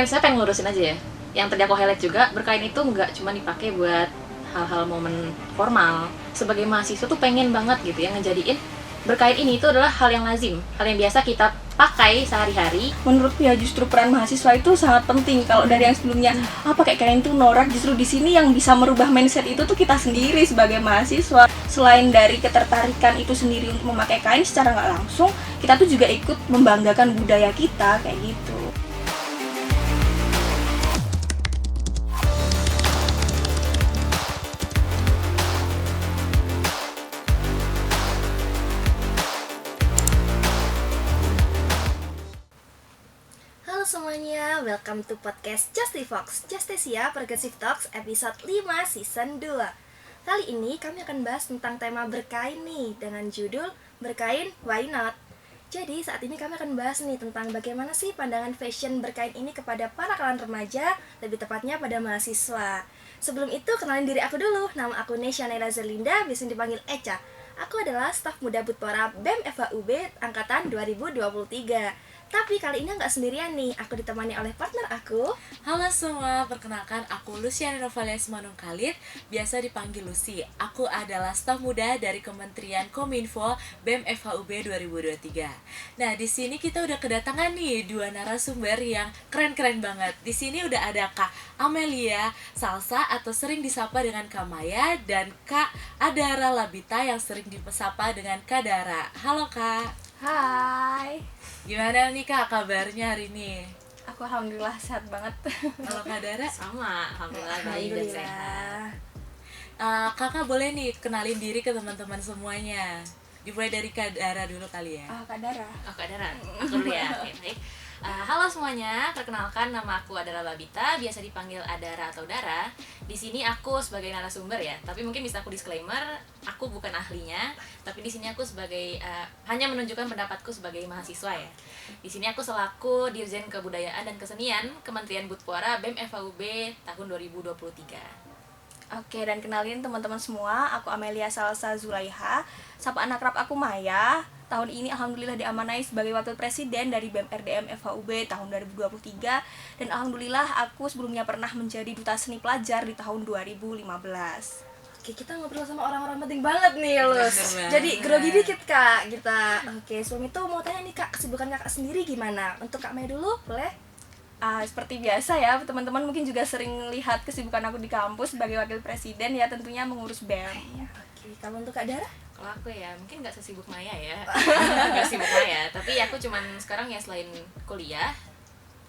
pengen lurusin aja ya. Yang tadi aku highlight juga, berkain itu nggak cuma dipakai buat hal-hal momen formal. Sebagai mahasiswa tuh pengen banget gitu ya ngejadiin berkain ini itu adalah hal yang lazim, hal yang biasa kita pakai sehari-hari. Menurutku ya justru peran mahasiswa itu sangat penting. Kalau dari yang sebelumnya pakai kain tuh norak, justru di sini yang bisa merubah mindset itu tuh kita sendiri sebagai mahasiswa. Selain dari ketertarikan itu sendiri untuk memakai kain secara nggak langsung, kita tuh juga ikut membanggakan budaya kita kayak gitu. Semuanya, welcome to podcast Justifox, Justicia Progressive Talks episode 5 season 2. Kali ini kami akan bahas tentang tema berkain nih, dengan judul Berkain Why Not. Jadi saat ini kami akan bahas nih tentang bagaimana sih pandangan fashion berkain ini kepada para kalangan remaja, lebih tepatnya pada mahasiswa. Sebelum itu, kenalin diri aku dulu. Nama aku Nesha Naila Zerlinda, biasa dipanggil Echa. Aku adalah staf muda Budpora BEM FHUB angkatan 2023. Tapi kali ini nggak sendirian nih, aku ditemani oleh partner aku. Halo semua, perkenalkan aku Luciana Novalia Simanung Khalid, biasa dipanggil Lucy. Aku adalah staf muda dari Kementerian Kominfo BEM FHUB 2023. Nah, di sini kita udah kedatangan nih dua narasumber yang keren-keren banget. Di sini udah ada Kak Amelia Salsa atau sering disapa dengan Kak Maya, dan Kak Adara Labita yang sering disapa dengan Kak Dara. Halo Kak. Hai. Gimana nih Kak kabarnya hari ini? Aku alhamdulillah sehat banget. Kalau Kak Dara? Sama, alhamdulillah baik dan sehat. Kakak boleh nih kenalin diri ke teman-teman semuanya. Dimulai dari Kak Dara dulu kali ya. Kak Dara. Aku Adara, aku dulu ya. Oke, baik. Halo semuanya, perkenalkan nama aku Adara Labita, biasa dipanggil Adara atau Dara. Di sini aku sebagai narasumber ya, tapi mungkin bisa aku disclaimer, aku bukan ahlinya, tapi di sini aku sebagai hanya menunjukkan pendapatku sebagai mahasiswa ya. Di sini aku selaku Dirjen Kebudayaan dan Kesenian Kementerian Budpora BEM FHUB tahun 2023. Oke, dan kenalin teman-teman semua, aku Amelia Salsa Zulaiha, sapaan akrab aku Maya. Tahun ini alhamdulillah diamanai sebagai Wakil Presiden dari BEM RDM FHUB tahun 2023. Dan alhamdulillah aku sebelumnya pernah menjadi Duta Seni Pelajar di tahun 2015. Oke, kita ngobrol sama orang-orang penting banget nih, Lus. Jadi grogi dikit Kak kita. Oke, sebelum itu mau tanya nih Kak, kesibukan Kakak sendiri gimana? Untuk Kak Maya dulu, boleh? Seperti biasa ya, teman-teman mungkin juga sering lihat kesibukan aku di kampus sebagai Wakil Presiden ya, tentunya mengurus BEM. Oke, kalau untuk Kak Dara? Kalau aku ya, mungkin nggak sesibuk Maya ya. Nggak sibuk Maya, tapi aku cuman sekarang ya selain kuliah,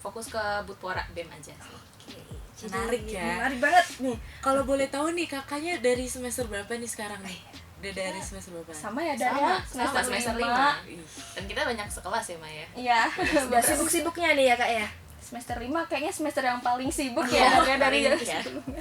fokus ke Budpora BEM aja sih. Oke, Menarik ya. Menarik banget nih. Kalau boleh tahu nih kakaknya dari semester berapa nih sekarang nih? Udah dari semester berapa? Sama ya Dara, Sama, semester 5. Dan kita banyak sekelas ya Maya. Iya, Udah sibuk-sibuknya nih ya Kak ya. semester 5 kayaknya semester yang paling sibuk ya dari ya. sebelumnya.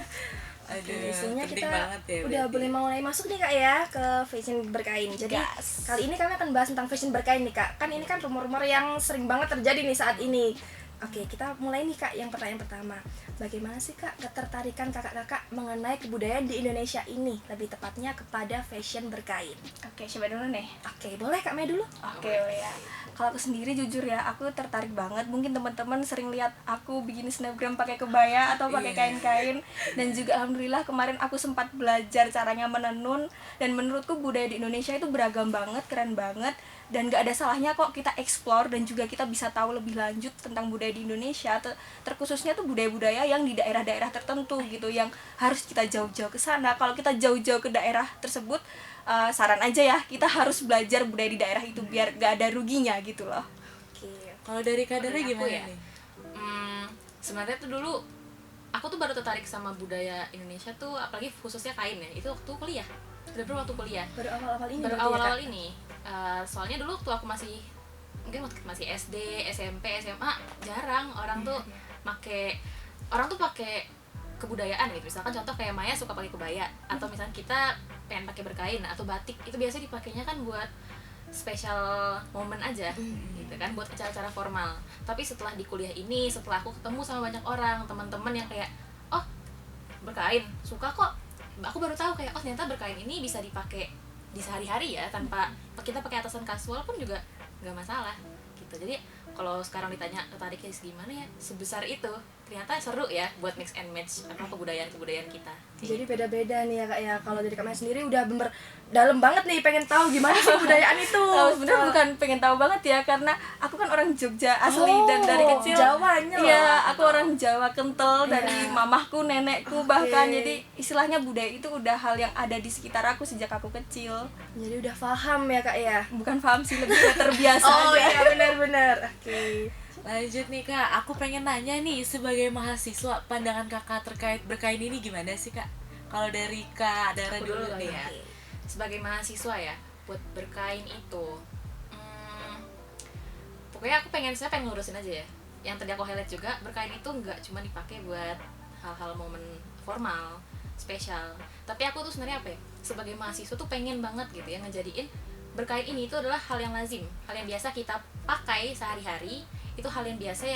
Aduh, Isinya penting kita banget ya. udah berarti. boleh mulai masuk nih Kak ya ke fashion berkain. Jadi kali ini kami akan bahas tentang fashion berkain nih Kak. Kan ini kan rumor-rumor yang sering banget terjadi nih saat ini. Oke, kita mulai nih Kak yang pertanyaan pertama. Bagaimana sih Kak ketertarikan kakak-kakak mengenai kebudayaan di Indonesia ini? Lebih tepatnya kepada fashion berkain. Oke, coba dulu nih. Oke, boleh Kak Maya dulu? Oke, ya. Kalau aku sendiri jujur ya, aku tertarik banget. Mungkin teman-teman sering lihat aku bikin snapgram pakai kebaya atau pakai kain-kain. Dan juga alhamdulillah kemarin aku sempat belajar caranya menenun. Dan menurutku budaya di Indonesia itu beragam banget, keren banget. Dan gak ada salahnya kok kita explore dan juga kita bisa tahu lebih lanjut tentang budaya di Indonesia. Terkhususnya tuh budaya-budaya yang di daerah-daerah tertentu gitu, yang harus kita jauh-jauh ke sana. Kalau kita jauh-jauh ke daerah tersebut, saran aja ya, kita harus belajar budaya di daerah itu biar gak ada ruginya gitu loh. Oke. Kalau dari Kak Dara Dari aku gimana ya? nih? Sebenarnya tuh dulu aku tuh baru tertarik sama budaya Indonesia tuh, apalagi khususnya kain ya. Itu waktu kuliah. Bener-bener waktu kuliah. Baru awal-awal ini. Baru berarti ya, awal-awal Kak? ini. Soalnya dulu waktu aku masih masih SD, SMP, SMA, jarang orang tuh pakai kebudayaan gitu. Misalkan contoh kayak Maya suka pakai kebaya, atau misalkan kita pengen pakai berkain atau batik, itu biasanya dipakainya kan buat special moment aja gitu kan, buat acara-acara formal. Tapi setelah di kuliah ini, setelah aku ketemu sama banyak orang, teman-teman yang kayak, oh berkain suka kok, aku baru tahu kayak, oh ternyata berkain ini bisa dipakai di sehari-hari ya, tanpa kita pakai atasan kasual pun juga nggak masalah gitu. Jadi kalau sekarang ditanya tertariknya gimana ya, sebesar itu ternyata seru ya buat mix and match apa kebudayaan kita. Jadi beda-beda nih ya Kak ya. Kalau dari Kak Maya sendiri udah bener dalam banget nih pengen tahu gimana sih budayaan itu. Sebenarnya bukan pengen tahu banget ya, karena aku kan orang Jogja asli dan dari kecil Jawanya iya loh. aku orang Jawa kental dari mamahku, nenekku bahkan. Jadi istilahnya budaya itu udah hal yang ada di sekitar aku sejak aku kecil. Jadi udah paham ya Kak ya. Bukan paham sih, lebih ke terbiasa Oh aja. iya benar-benar. Oke. Lanjut nih Kak, aku pengen nanya nih, sebagai mahasiswa pandangan Kakak terkait berkain ini gimana sih Kak? Kalau dari Kak Dara Aku dulu dulu nih ya. Sebagai mahasiswa ya, buat berkain itu pokoknya aku pengen lurusin aja ya. Yang tadi aku highlight juga, berkain itu nggak cuma dipakai buat hal-hal momen formal, spesial. Tapi aku tuh sebenarnya apa ya? Sebagai mahasiswa tuh pengen banget gitu ya ngejadiin berkain ini itu adalah hal yang lazim, hal yang biasa kita pakai sehari-hari. Itu hal yang biasa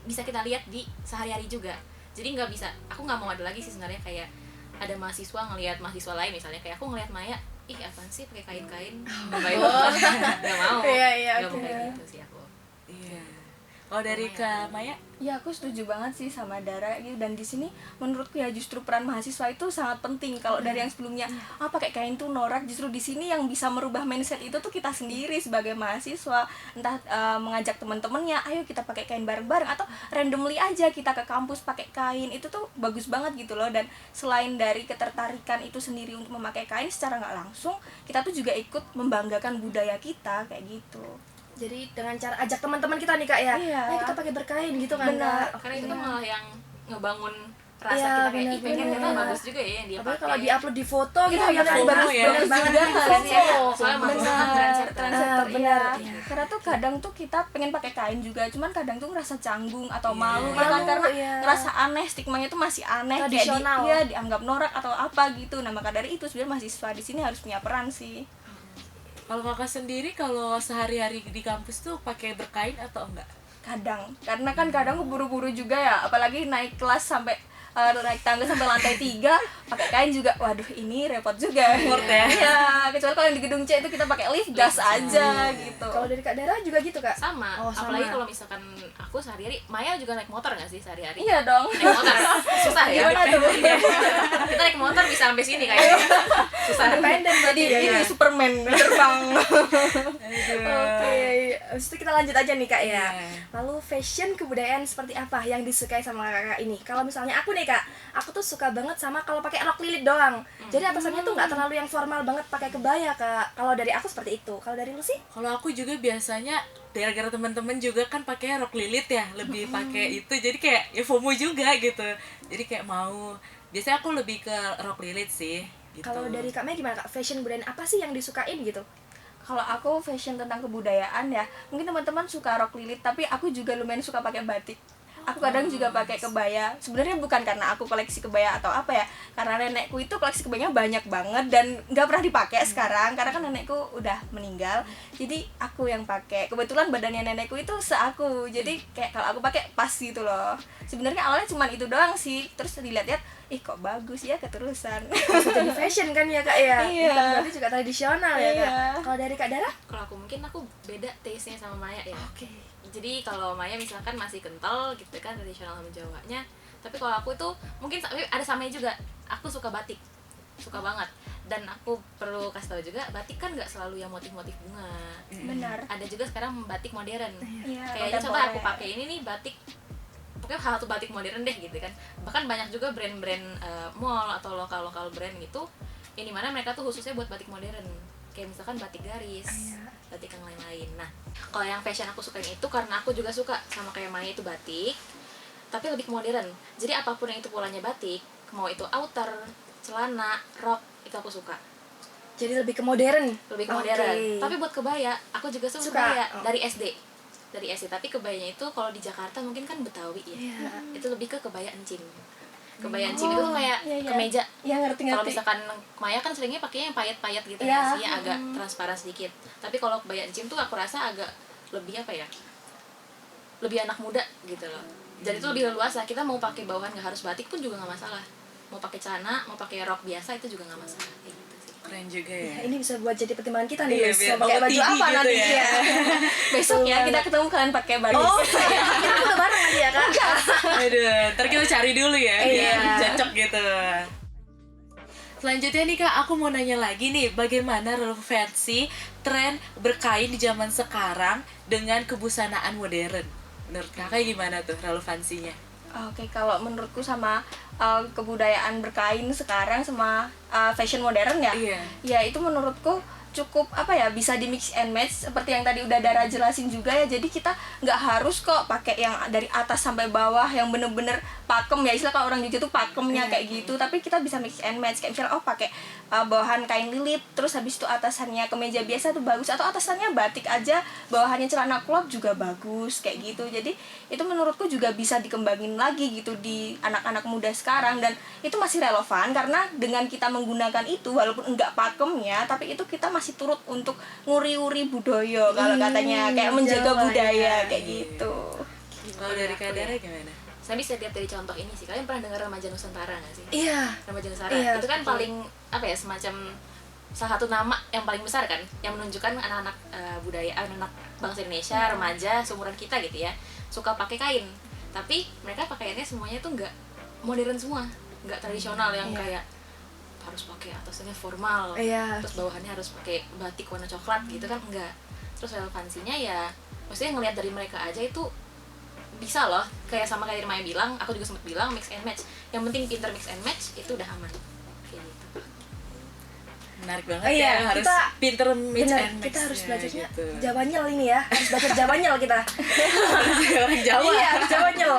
bisa kita lihat di sehari-hari juga. Jadi nggak bisa, aku nggak mau ada lagi sih sebenarnya kayak ada mahasiswa ngelihat mahasiswa lain, misalnya kayak aku ngelihat Maya, ih apaan sih pakai kain-kain, nggak mau, Iya, nggak mau oke. kayak gitu sih aku. Iya. Kalau dari Kak Maya? Ya aku setuju banget sih sama Dara gitu. Dan di sini menurutku ya justru peran mahasiswa itu sangat penting. Kalau dari yang sebelumnya pakai kain tuh norak, justru di sini yang bisa merubah mindset itu tuh kita sendiri sebagai mahasiswa. Entah mengajak teman-temannya, ayo kita pakai kain bareng-bareng, atau randomly aja kita ke kampus pakai kain. Itu tuh bagus banget gitu loh. Dan selain dari ketertarikan itu sendiri untuk memakai kain secara nggak langsung, kita tuh juga ikut membanggakan budaya kita kayak gitu. Jadi dengan cara ajak teman-teman kita nih Kak ya. Iya. Ayo kita pakai berkain gitu kan Benar. Kak. Karena itu kan malah yang ngebangun rasa Iya, kita kayak, ih benar-benar. pengen ternyata bagus juga ya yang dia Apalagi pakai. kalau di-upload di foto gitu Iya, ya kan benar, bagus ya. banget banget juga di kan, foto. ya. Soalnya masuk Benar, trendsetter. trendsetter, benar. iya. Karena tuh kadang tuh kita pengen pakai kain juga, cuman kadang tuh ngerasa canggung atau malu Iya. ya kan, Malu, karena iya. ngerasa aneh, stigmanya tuh masih aneh, Tradisional. kayak dianggap norak atau apa gitu. Nah maka dari itu sebenarnya mahasiswa di sini harus punya peran sih. Kalau Kakak sendiri kalau sehari-hari di kampus tuh pakai berkain atau enggak? Kadang, karena kan kadang aku buru-buru juga ya, apalagi naik kelas sampai naik tangga sampai lantai 3 pakai kain juga, waduh ini repot juga. Repot ya. Iya, kecuali kalau yang di gedung C itu kita pakai lift gas aja gitu. Kalau dari Kak Dara juga gitu Kak? Sama. Oh, sama. Apalagi kalau misalkan aku sehari-hari, Maya juga naik motor nggak sih sehari-hari? Iya dong. Naik motor susah ya. Gimana tuh? Kita naik motor bisa sampai sini kayaknya. Susah. Independen Jadi berarti ya. ini Superman terbang. Oke, habis itu kita lanjut aja nih Kak ya. Iya. Lalu fashion kebudayaan seperti apa yang disukai sama kakak ini? Kalau misalnya aku nih Kak, aku tuh suka banget sama kalau pakai rok lilit doang. Jadi atasannya tuh nggak terlalu yang formal banget pakai kebaya Kak. Kalau dari aku seperti itu. Kalau dari lu sih? Kalau aku juga biasanya gara-gara teman-teman juga kan pakai rok lilit ya, lebih pakai itu, jadi kayak ya FOMO juga gitu. Jadi kayak mau, biasanya aku lebih ke rok lilit sih gitu. Kalau dari Kak Mei gimana Kak? Fashion budaya apa sih yang disukain gitu? Kalau aku fashion tentang kebudayaan ya, mungkin teman-teman suka rok lilit, tapi aku juga lumayan suka pakai batik. Aku kadang juga pakai kebaya. Sebenarnya bukan karena aku koleksi kebaya atau apa ya, karena nenekku itu koleksi kebayanya banyak banget dan nggak pernah dipakai sekarang karena kan nenekku udah meninggal. Jadi aku yang pakai. Kebetulan badannya nenekku itu seaku, jadi kayak kalau aku pakai pas gitu loh. Sebenarnya awalnya cuma itu doang sih, terus dilihat-lihat, ih kok bagus ya keterusan. Bisa jadi fashion kan ya Kak ya? Iya. Bukan berarti juga tradisional ya Kak? Iya. Kalau dari Kak Dara? Kalau aku mungkin aku beda taste-nya sama Maya ya. Oke. Jadi kalau Maya misalkan masih kental gitu kan, tradisional sama Jawanya. Tapi kalau aku tuh mungkin ada samanya juga. Aku suka batik, suka banget. Dan aku perlu kasih tahu juga, batik kan nggak selalu yang motif-motif bunga. Benar. Ada juga sekarang batik modern. Iya, Kayaknya contoh aku kontemporer. pakai ini nih batik, pokoknya hal tuh batik modern deh gitu kan. Bahkan banyak juga brand-brand mall atau lokal-lokal brand gitu, ini mana mereka tuh khususnya buat batik modern. Kayak misalkan batik garis, batik yang lain-lain. Nah, kalau yang fashion aku sukain itu karena aku juga suka sama kayak Maya itu batik, tapi lebih ke modern. Jadi apapun yang itu polanya batik, mau itu outer, celana, rok, itu aku suka. Jadi lebih ke modern? Lebih ke modern. Oke. Tapi buat kebaya, aku juga suka Suka. kebaya Oh. dari SD. Dari SD, tapi kebayanya itu kalau di Jakarta mungkin kan Betawi ya. Iya. Itu lebih ke kebaya encim. Kebaya encim itu tuh kayak iya, iya. kemeja. Iya, Kalau ngerti-ngerti. misalkan Maya kan seringnya pakainya yang payet-payet gitu Iya. ya, sih agak transparan sedikit. Tapi kalau kebaya encim tuh aku rasa agak lebih apa ya? Lebih anak muda gitu loh. Jadi itu lebih leluasa. Kita mau pakai bawahan nggak harus batik pun juga nggak masalah. Mau pakai celana, mau pakai rok biasa itu juga nggak masalah. Kayak gitu sih. keren juga ya. Ini bisa buat jadi pertimbangan kita nih, Iya, Lus. biar Mau pakai bawa baju tinggi apa gitu nanti ya. ya. Besok ya kita ketemu kalian pakai baju. Oh, kita foto bareng nanti ya, Kak. Aduh, ntar kita cari dulu ya, Iya. biar cocok gitu. Selanjutnya nih Kak, aku mau nanya lagi nih, bagaimana relevansi tren berkain di zaman sekarang dengan kebusanaan modern? Menurut Kakak gimana tuh relevansinya? Oke, kalau menurutku sama kebudayaan berkain sekarang sama fashion modern ya, Iya. ya itu menurutku cukup apa ya, bisa di mix and match seperti yang tadi udah Dara jelasin juga ya. Jadi kita nggak harus kok pakai yang dari atas sampai bawah yang bener-bener pakem ya, istilah kalau orang Jogja tuh pakemnya kayak gitu. Tapi kita bisa mix and match, kayak misalnya pakai bawahan kain lilit, terus habis itu atasannya kemeja biasa tuh bagus, atau atasannya batik aja, bawahannya celana crop juga bagus kayak gitu. Jadi itu menurutku juga bisa dikembangin lagi gitu di anak-anak muda sekarang, dan itu masih relevan karena dengan kita menggunakan itu walaupun enggak pakemnya, tapi itu kita masih turut untuk nguri-uri budaya kalau katanya, kayak menjaga Jawa, budaya ya. kayak gitu. Kalau dari Kak Dara gimana? Saya bisa lihat dari contoh ini sih. Kalian pernah dengar remaja Nusantara nggak sih? Iya. Remaja Nusantara Iya, itu kan betul. paling apa ya, semacam salah satu nama yang paling besar kan, yang menunjukkan anak-anak budaya, anak-anak bangsa Indonesia, remaja seumuran kita gitu ya, suka pakai kain. Tapi mereka pakaiannya semuanya tuh nggak modern semua, nggak tradisional yang kayak harus pakai atasnya formal, Iya. terus bawahannya harus pakai batik warna coklat gitu kan, enggak. Terus relevansinya ya, maksudnya ngelihat dari mereka aja itu bisa loh, kayak sama kayak Maya bilang, aku juga sempat bilang mix and match. Yang penting pinter mix and match itu udah aman. Kayak gitu. Menarik banget Iya, ya, harus kita- pinter mix Benar, and match. kita harus belajarnya gitu. Jawanyel ini ya. Harus belajar Jawanyel kita. Orang Jawa. Iya, Jawanyel.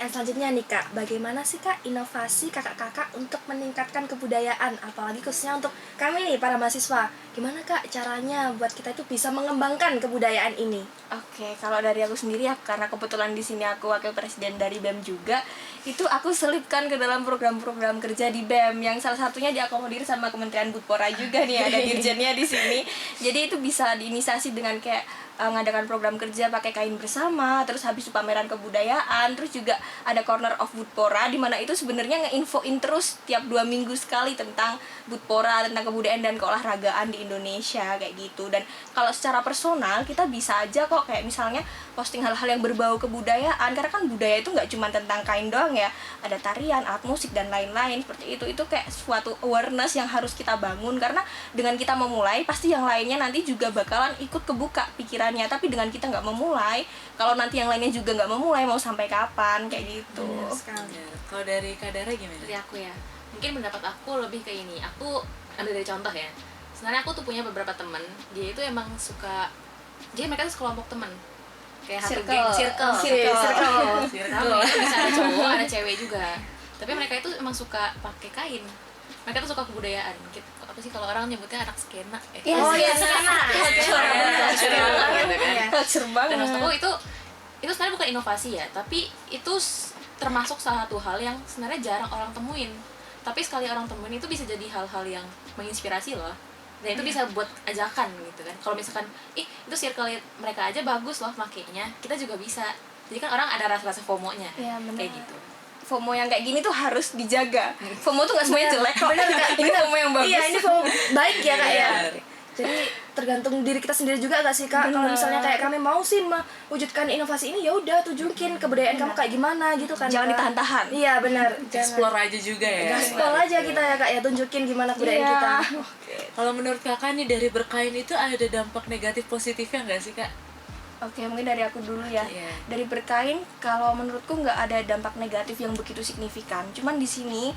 Selanjutnya nih Kak, bagaimana sih Kak inovasi kakak-kakak untuk meningkatkan kebudayaan, apalagi khususnya untuk kami nih para mahasiswa. Gimana Kak caranya buat kita itu bisa mengembangkan kebudayaan ini? Oke, kalau dari aku sendiri ya, karena kebetulan di sini aku wakil presiden dari BEM juga, itu aku selipkan ke dalam program-program kerja di BEM yang salah satunya diakomodir sama Kementerian Budpora juga nih, ada dirjennya di sini. Jadi itu bisa diinisiasi dengan kayak ngadakan program kerja pakai kain bersama, terus habis itu pameran kebudayaan, terus juga ada corner of Budpora di mana itu sebenarnya ngeinfoin terus tiap 2 minggu sekali tentang Budpora, tentang kebudayaan dan keolahragaan di Indonesia kayak gitu. Dan kalau secara personal kita bisa aja kok kayak misalnya posting hal-hal yang berbau kebudayaan, karena kan budaya itu nggak cuma tentang kain doang ya, ada tarian, alat musik dan lain-lain seperti itu kayak suatu awareness yang harus kita bangun, karena dengan kita memulai pasti yang lainnya nanti juga bakalan ikut kebuka pikirannya. Tapi dengan kita nggak memulai, kalau nanti yang lainnya juga nggak memulai, mau sampai kapan kayak gitu. Benar. Kalau dari Kak Dara gimana? Dari aku ya, mungkin pendapat aku lebih ke ini. Aku ambil dari contoh ya. Sebenarnya aku tuh punya beberapa temen, dia itu emang suka, jadi mereka tuh sekelompok temen, kayak satu geng, circle. Rame, bisa ada cowok, ada cewek juga. Tapi mereka itu emang suka pakai kain. Mereka tuh suka kebudayaan. Apa sih kalau orang nyebutnya anak skena? Oh iya, skena. Culture banget. Dan maksud aku itu sebenarnya bukan inovasi ya, tapi itu termasuk salah satu hal yang sebenarnya jarang orang temuin. Tapi sekali orang temuin itu bisa jadi hal-hal yang menginspirasi loh. Dan itu bisa buat ajakan gitu kan. Kalau misalkan, itu circle mereka aja bagus loh makainya, kita juga bisa. Jadi kan orang ada rasa-rasa FOMO-nya. Iya, benar. Kayak gitu. FOMO yang kayak gini tuh harus dijaga. FOMO tuh nggak semuanya jelek kok. Bener, Kak. Ini FOMO yang bagus. Iya, ini FOMO baik ya Kak ya. Bener. Jadi tergantung diri kita sendiri juga gak sih Kak? Kalau Bener. misalnya kayak kami mau sih mewujudkan inovasi ini, ya udah tunjukin kebudayaan kamu kayak gimana gitu kan. Jangan Kak. ditahan-tahan. Iya benar. Explore aja juga ya. Gaspol aja kita ya Kak ya, tunjukin gimana kebudayaan Iya. kita. Kalau menurut Kakak nih, dari berkain itu ada dampak negatif positifnya nggak sih Kak? Oke, mungkin dari aku dulu ya. Iya. Dari berkain, kalau menurutku nggak ada dampak negatif yang begitu signifikan. Cuman di sini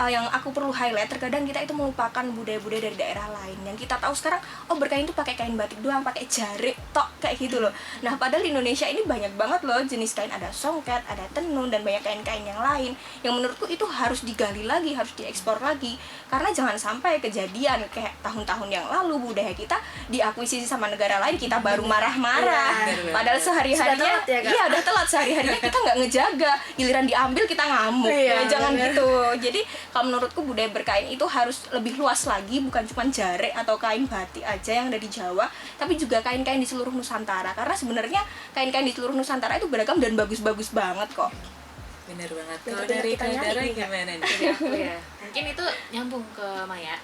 yang aku perlu highlight, terkadang kita itu melupakan budaya-budaya dari daerah lain. Yang kita tahu sekarang, berkain tuh pakai kain batik doang, pakai jarik, tok kayak gitu loh. Nah, padahal di Indonesia ini banyak banget loh jenis kain, ada songket, ada tenun, dan banyak kain-kain yang lain. Yang menurutku itu harus digali lagi, harus diekspor lagi. Karena jangan sampai kejadian kayak tahun-tahun yang lalu budaya kita diakuisisi sama negara lain, kita baru marah-marah. Padahal sehari-harinya, Sudah telat ya, Kak? iya udah telat, sehari-harinya kita nggak ngejaga, giliran diambil kita ngamuk. Iya, Ya, jangan bener. gitu. Jadi kalau menurutku budaya berkain itu harus lebih luas lagi, bukan cuma jarek atau kain batik aja yang ada di Jawa, tapi juga kain-kain di seluruh Nusantara. Karena sebenarnya kain-kain di seluruh Nusantara itu beragam dan bagus-bagus banget kok. Bener banget. Bener, Kalau bener, dari kita Kak nyari Dara nih, Kak. gimana nih? Dari aku ya, mungkin itu nyambung ke Maya.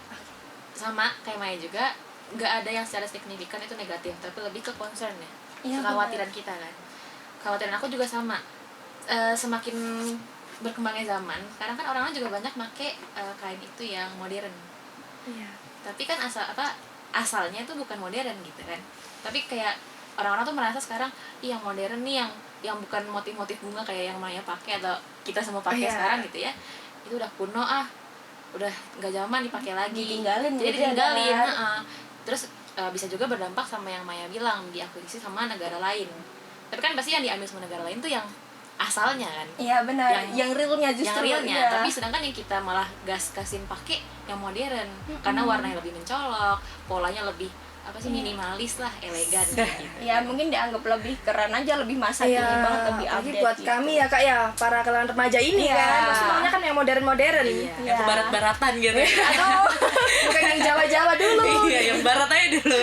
sama kayak Maya juga, nggak ada yang secara signifikan itu negatif, tapi lebih ke concern ya, Iya, kekhawatiran kita kan. Kekhawatiran aku juga sama. Semakin berkembangnya zaman, sekarang kan orang-orang juga banyak make kain itu yang modern. Iya. Tapi kan asalnya itu bukan modern gitu kan. Tapi kayak orang-orang tuh merasa sekarang yang modern nih yang bukan motif-motif bunga kayak yang Maya pakai atau kita semua pakai sekarang gitu ya. Itu udah kuno udah nggak zaman dipakai lagi. Ditinggalin. Jadi ditinggalin. Terus bisa juga berdampak sama yang Maya bilang, diakuisisi sama negara lain. Tapi kan pasti yang diambil sama negara lain tuh yang asalnya kan. Iya benar, yang realnya justru. Yang realnya, iya. tapi sedangkan yang kita malah kasin pakai yang modern karena warnanya lebih mencolok, polanya lebih minimalis lah, elegan gitu. Ya mungkin dianggap lebih keren aja, lebih masa kini banget, lebih apalagi update buat gitu. kami ya Kak ya, para kalangan remaja ini Iya. kan, pasti maunya kan yang modern-modern. Yang ke barat-baratan gitu. Aduh, bukan yang Jawa-Jawa dulu. Iya, yang barat aja dulu.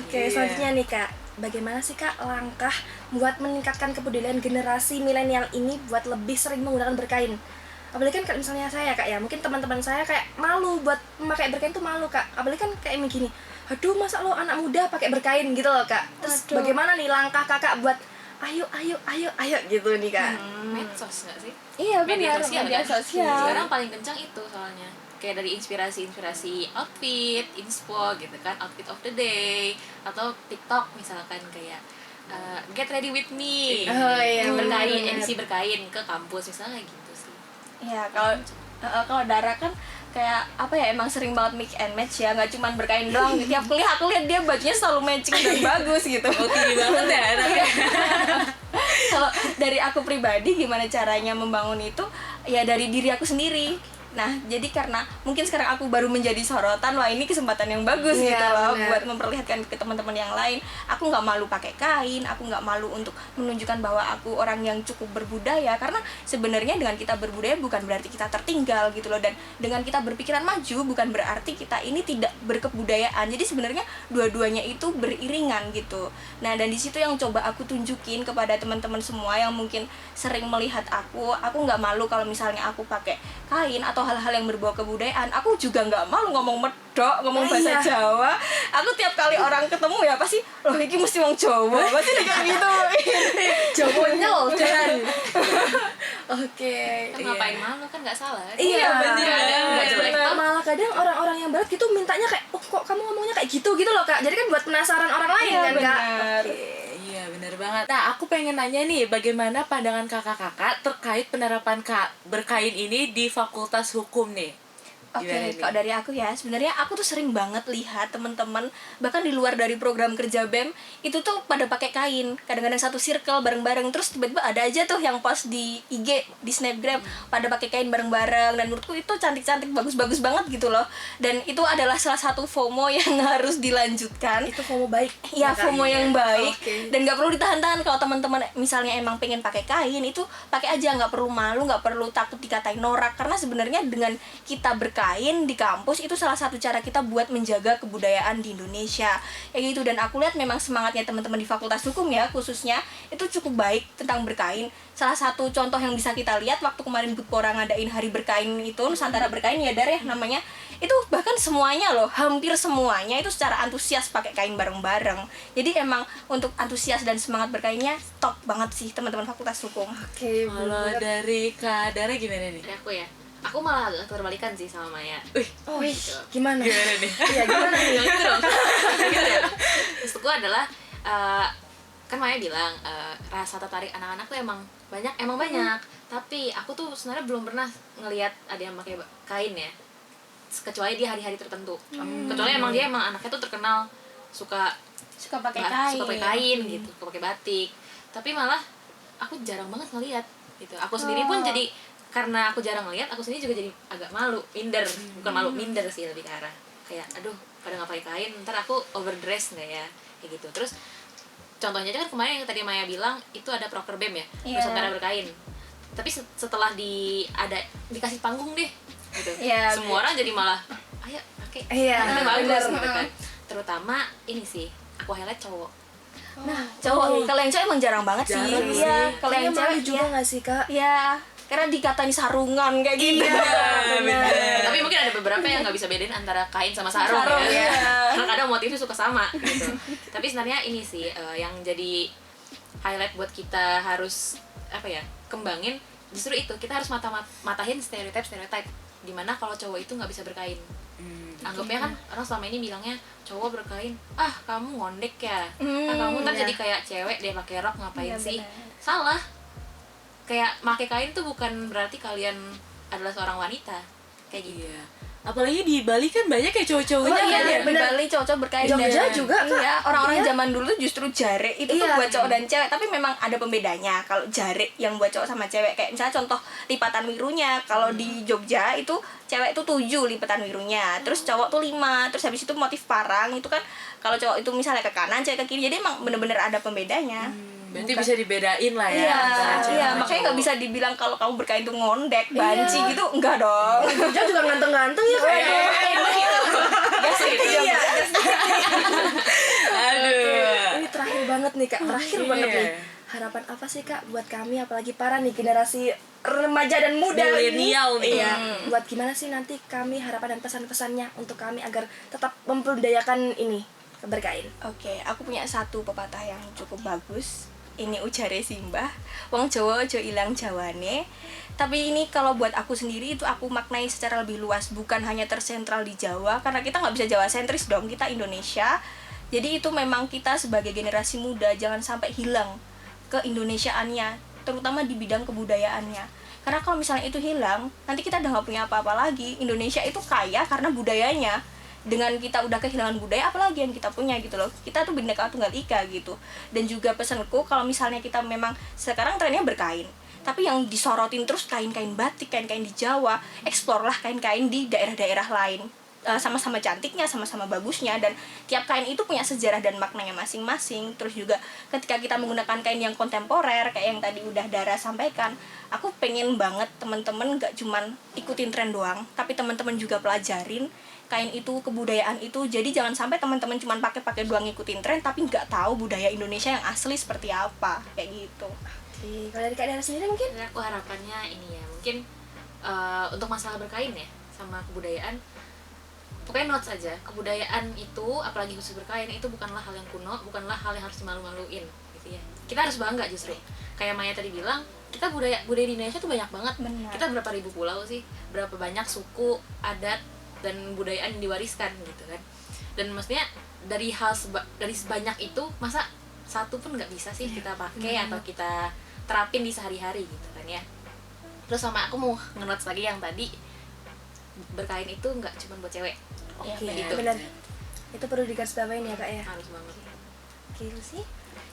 Oke, selanjutnya nih Kak, bagaimana sih Kak langkah buat meningkatkan kebudayaan generasi milenial ini buat lebih sering menggunakan berkain? Apalagi kan kayak misalnya saya Kak ya, mungkin teman-teman saya kayak malu buat memakai berkain tuh malu Kak. Apalagi kan kayak begini, aduh masa lo anak muda pakai berkain gitu loh Kak. Terus bagaimana nih langkah Kakak buat ayo gitu nih Kak? Medsos nggak sih? Iya Media benar, sosial media kan? sosial. Sekarang paling kencang itu soalnya. Kayak dari inspirasi outfit, inspo gitu kan, outfit of the day, atau TikTok misalkan kayak get ready with me, Oh, iya, berkain, benar. edisi berkain ke kampus misalnya gitu sih. Iya, kalau Dara kan kayak apa ya, emang sering banget mix and match ya, nggak cuman berkain doang. Tiap kuliah aku lihat dia bajunya selalu matching dan bagus gitu. Oh, tinggi banget ya anaknya. Kalau dari aku pribadi gimana caranya membangun itu, ya dari diri aku sendiri. Nah, jadi karena mungkin sekarang aku baru menjadi sorotan, wah ini kesempatan yang bagus Iya, gitu loh, benar. buat memperlihatkan ke teman-teman yang lain. Aku nggak malu pakai kain, aku nggak malu untuk menunjukkan bahwa aku orang yang cukup berbudaya. Karena sebenarnya dengan kita berbudaya bukan berarti kita tertinggal gitu loh. Dan dengan kita berpikiran maju bukan berarti kita ini tidak berkebudayaan. Jadi sebenarnya dua-duanya itu beriringan gitu. Nah, dan di situ yang coba aku tunjukin kepada teman-teman semua yang mungkin sering melihat aku nggak malu kalau misalnya aku pakai kain atau hal-hal yang berbau kebudayaan. Aku juga nggak malu ngomong medok, ngomong bahasa Iya. Jawa. Aku tiap kali orang ketemu ya pasti, loh ini mesti wong Jawa, pasti kayak gitu. Jawonyel kan. Oke. Kan ngapain malu, kan nggak salah. Iya, bener. Nggak jelek toh. Malah kadang orang-orang yang barat gitu mintanya kayak, oh kok kamu ngomongnya kayak gitu loh Kak. Jadi kan buat penasaran orang lain Iya, kan Kak. benar. Iya, benar banget. Nah, aku pengen nanya nih, bagaimana pandangan kakak-kakak terkait penerapan berkain ini di Fakultas Hukum nih? Oke, Gimana nih? kalau dari aku ya, sebenarnya aku tuh sering banget lihat teman-teman bahkan di luar dari program kerja BEM itu tuh pada pakai kain. Kadang-kadang satu circle bareng-bareng, terus tiba-tiba ada aja tuh yang post di IG, di Snapgram pada pakai kain bareng-bareng, dan menurutku itu cantik-cantik, bagus-bagus banget gitu loh. Dan itu adalah salah satu FOMO yang harus dilanjutkan. Itu FOMO baik. Ya, FOMO yang baik. Oke. Dan nggak perlu ditahan-tahan. Kalau teman-teman misalnya emang pengen pakai kain, itu pakai aja, nggak perlu malu, nggak perlu takut dikatain norak. Karena sebenarnya dengan kita berkain di kampus itu salah satu cara kita buat menjaga kebudayaan di Indonesia kayak gitu. Dan aku lihat memang semangatnya teman-teman di Fakultas Hukum ya khususnya itu cukup baik tentang berkain. Salah satu contoh yang bisa kita lihat waktu kemarin Budpora ngadain hari berkain itu, Nusantara Berkain ya Dar ya namanya, itu bahkan semuanya loh, hampir semuanya itu secara antusias pakai kain bareng-bareng. Jadi emang untuk antusias dan semangat berkainnya top banget sih teman-teman Fakultas Hukum. Oke, Kalau dari Kak Dara gimana nih? Dari aku ya, aku malah agak terbalikan sih sama Maya. Oh, gimana? Gimana nih? Iya, gimana nih? Gitu dong. Gitu ya. Maksudku adalah kan Maya bilang rasa tertarik anak-anak tuh emang banyak. Tapi aku tuh sebenarnya belum pernah ngelihat ada yang pakai kain ya. Kecuali di hari-hari tertentu. Kecuali emang dia anaknya tuh terkenal suka pakai kain. suka pakai kain gitu, suka pakai batik. Tapi malah aku jarang banget ngelihat gitu. Aku sendiri pun jadi, karena aku jarang ngelihat, aku sendiri juga jadi agak malu, minder. Bukan malu, minder sih lebih ke arah kayak aduh pada nggak pakai kain, ntar aku overdress nggak ya, kayak gitu. Terus contohnya aja kan kemarin yang tadi Maya bilang itu ada proker BEM ya, Iya. Nusantara Berkain. Tapi setelah dikasih panggung deh gitu, Iya, semua orang jadi malah ayo pakai, Iya, karena bagus benar. gitu kan. Terutama ini sih aku highlight cowok. Nah, cowok kalau yang cewek emang jarang banget sih. Jarang sih. Iya, kalau yang Kayaknya malu cewek juga nggak sih kak? ya karena dikatain sarungan kayak gitu. benar. Tapi mungkin ada beberapa yang nggak bisa bedain antara kain sama sarung, Sarung, ya. iya. Karena kadang motifnya suka sama gitu. Tapi sebenarnya ini sih yang jadi highlight buat kita harus kembangin justru itu, kita harus matahin stereotip dimana kalau cowok itu nggak bisa berkain. Anggapnya kan orang selama ini bilangnya cowok berkain, kamu ngondek ya, kamu ntar jadi kayak cewek deh pakai rok ngapain Iya, sih. benar. Salah, kayak pakai kain tuh bukan berarti kalian adalah seorang wanita kayak gitu. Iya. Apalagi di Bali kan banyak kayak cowok-cowoknya Oh kan iya, ya. di Bali cowok-cowok berkain. Jogja juga, Kak. Iya, orang-orang Iya. zaman dulu justru jare itu tuh Iya. buat cowok dan cewek, tapi memang ada pembedanya. Kalau jare yang buat cowok sama cewek, kayak misalnya contoh lipatan wirunya, kalau di Jogja itu cewek itu 7 lipatan wirunya, terus cowok tuh 5, terus habis itu motif parang itu kan kalau cowok itu misalnya ke kanan, cewek ke kiri, jadi emang bener-bener ada pembedanya. Berarti bisa dibedain lah ya. Iya, antara cewek iya, sama makanya nggak cowok. bisa dibilang kalau kamu berkain tuh ngondek, banci gitu, enggak dong. Jogja juga ganteng-ganteng ya kak. Iya. Aduh. Ini terakhir banget nih kak, terakhir banget Iya. nih. Harapan apa sih kak buat kami, apalagi para nih generasi remaja dan muda Milenial nih. Iya. Buat gimana sih nanti kami harapan dan pesan-pesannya untuk kami agar tetap membudayakan ini berkain. Oke, aku punya satu pepatah yang cukup bagus. Ini ujare Simbah, wong Jawa aja ilang jawane. Tapi ini kalau buat aku sendiri itu aku maknai secara lebih luas, bukan hanya tersentral di Jawa, karena kita nggak bisa Jawa sentris dong, kita Indonesia. Jadi itu memang kita sebagai generasi muda jangan sampai hilang keindonesiaannya, terutama di bidang kebudayaannya. Karena kalau misalnya itu hilang, nanti kita udah nggak punya apa-apa lagi. Indonesia itu kaya karena budayanya. Dengan kita udah kehilangan budaya, apalagi yang kita punya gitu loh. Kita tuh Bhinneka Tunggal Ika gitu. Dan juga pesanku, kalau misalnya kita memang sekarang trennya berkain, tapi yang disorotin terus kain-kain batik, kain-kain di Jawa, explore lah kain-kain di daerah-daerah lain. Sama-sama cantiknya, sama-sama bagusnya, dan tiap kain itu punya sejarah dan maknanya masing-masing. Terus juga ketika kita menggunakan kain yang kontemporer kayak yang tadi udah Dara sampaikan, aku pengen banget teman-teman gak cuman ikutin tren doang, tapi teman-teman juga pelajarin kain itu, kebudayaan itu. Jadi jangan sampai teman-teman cuman pakai doang ngikutin tren tapi nggak tahu budaya Indonesia yang asli seperti apa, kayak gitu. Oke, kalau dari kak Dara sendiri mungkin? Jadi aku harapannya ini ya, mungkin untuk masalah berkain ya sama kebudayaan, pokoknya notes aja, kebudayaan itu apalagi khusus berkain itu bukanlah hal yang kuno, bukanlah hal yang harus dimalu-maluin gitu ya. Kita harus bangga justru. Kayak Maya tadi bilang, kita budaya di Indonesia tuh banyak banget. Benar. Kita berapa ribu pulau sih, berapa banyak suku, adat dan budayaan yang diwariskan gitu kan. Dan maksudnya dari dari sebanyak itu, masa satu pun nggak bisa sih kita pakai atau kita terapin di sehari-hari gitu kan ya. Terus sama aku mau nge-notes lagi yang tadi, berkain itu nggak cuma buat cewek. Oke, gitu. benar. Itu perlu digarisbawahin ya kak ya. Harus banget. Oke, lu sih?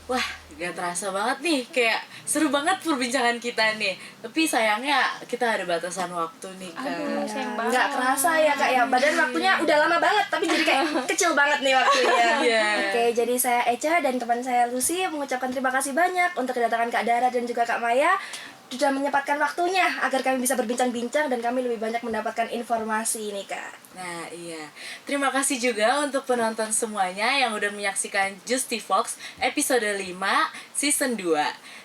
Wah, gak terasa banget nih, kayak seru banget perbincangan kita nih. Tapi sayangnya kita ada batasan waktu nih, Kak. Aduh, sayang banget. Nggak kerasa ya kak ya, badan waktunya udah lama banget tapi jadi kayak kecil banget nih waktunya. Iya. Oke, jadi saya Eca dan teman saya Lucy mengucapkan terima kasih banyak untuk kedatangan Kak Dara dan juga Kak Maya sudah menyempatkan waktunya agar kami bisa berbincang-bincang dan kami lebih banyak mendapatkan informasi ini kak. Nah, iya. Terima kasih juga untuk penonton semuanya yang udah menyaksikan Justy Fox episode 5 season 2.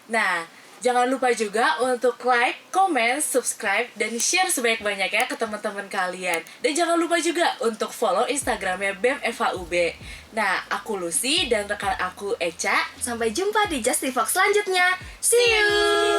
Nah, jangan lupa juga untuk like, comment, subscribe, dan share sebanyak-banyaknya ke teman-teman kalian. Dan jangan lupa juga untuk follow Instagramnya BEM FHUB. Nah, aku Lucy dan rekan aku Eca. Sampai jumpa di Justy Fox selanjutnya. See you.